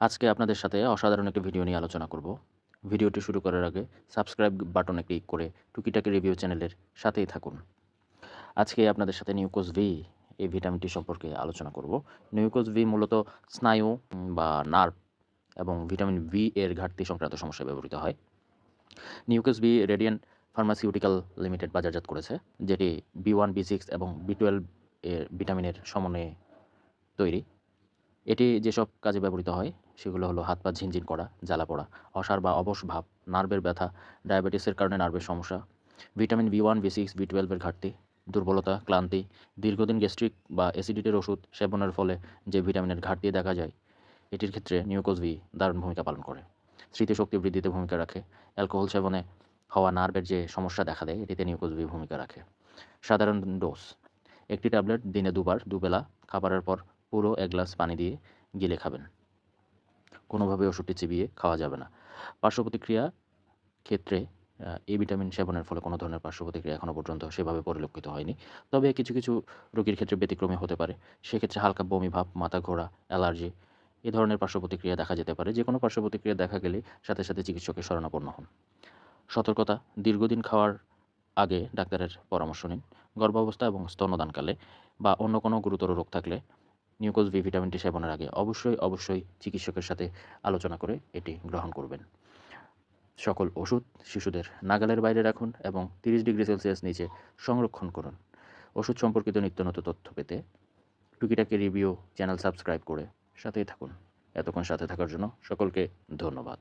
আজকে আপনাদের সাথে অসাধারণ একটি ভিডিও নিয়ে আলোচনা করব। ভিডিওটি শুরু করার আগে সাবস্ক্রাইব বাটনে ক্লিক করে টুকিটাকি রিভিউ চ্যানেলের সাথেই থাকুন। আজকে আপনাদের সাথে নিউকোজ ভি এই ভিটামিনটি সম্পর্কে আলোচনা করব। নিউকোজ ভি মূলত স্নায়ু বা নার্ভ এবং ভিটামিন ভি এর ঘাটতি সংক্রান্ত সমস্যায় ব্যবহৃত হয়। নিউকোজ ভি রেডিয়েন্ট ফার্মাসিউটিক্যাল লিমিটেড বাজারজাত করেছে, যেটি বি1, বি6 এবং বি12 এর ভিটামিনের সমন্বয়ে তৈরি। এটি যেসব কাজে ব্যবহৃত হয় সেগুলো হলো হাত পা ঝিনঝিন করা, জ্বালা পোড়া, অসাড় বা অবশ ভাব, নার্ভের ব্যথা, ডায়াবেটিসের কারণে নার্ভের সমস্যা, ভিটামিন বি1, বি6, বি12 এর ঘাটতি, দুর্বলতা, ক্লান্তি, দীর্ঘদিন গ্যাস্ট্রিক বা অ্যাসিডিটির ওষুধ সেবনের ফলে যে ভিটামিনের ঘাটতি দেখা যায়, এটির ক্ষেত্রে নিউকোজ ভি দারুণ ভূমিকা পালন করে। স্মৃতিশক্তি বৃদ্ধিতে ভূমিকা রাখে। অ্যালকোহল সেবনে হওয়া নার্ভের যে সমস্যা দেখা দেয়, এটিতে নিউকোজ ভি ভূমিকা রাখে। সাধারণ ডোজ: একটি ট্যাবলেট দিনে দুবার, দুবেলা খাবারের পর পুরো 1 গ্লাস পানি দিয়ে গিলে খাবেন। কোনোভাবে ওষুধটি চিবিয়ে খাওয়া যাবে না। পার্শ্ব প্রতিক্রিয়া ক্ষেত্রে এই ভিটামিন সেবনের ফলে কোনো ধরনের পার্শ্ব প্রতিক্রিয়া এখনও পর্যন্ত সেভাবে পরিলক্ষিত হয়নি। তবে কিছু রোগীর ক্ষেত্রে ব্যতিক্রমী হতে পারে। সেক্ষেত্রে হালকা বমি ভাব, মাথা ঘোরা, অ্যালার্জি এ ধরনের পার্শ্ব প্রতিক্রিয়া দেখা যেতে পারে। যেকোনো পার্শ্ব প্রতিক্রিয়া দেখা গেলে সাথে চিকিৎসকের শরণাপন্ন হন। সতর্কতা: দীর্ঘদিন খাওয়ার আগে ডাক্তারের পরামর্শ নিন। গর্ভাবস্থা এবং স্তন্যদানকালে বা অন্য কোনো গুরুতর রোগ থাকলে নিউকোজ ভি ভিটামিনটি সেবনের আগে অবশ্যই চিকিৎসকের সাথে আলোচনা করে এটি গ্রহণ করবেন। সকল ওষুধ শিশুদের নাগালের বাইরে রাখুন এবং 30°C নিচে সংরক্ষণ করুন। ওষুধ সম্পর্কিত নিত্য নতুন তথ্য পেতে টুকিটাকি রিভিউ চ্যানেল সাবস্ক্রাইব করে সাথেই থাকুন। এতক্ষণ সাথে থাকার জন্য সকলকে ধন্যবাদ।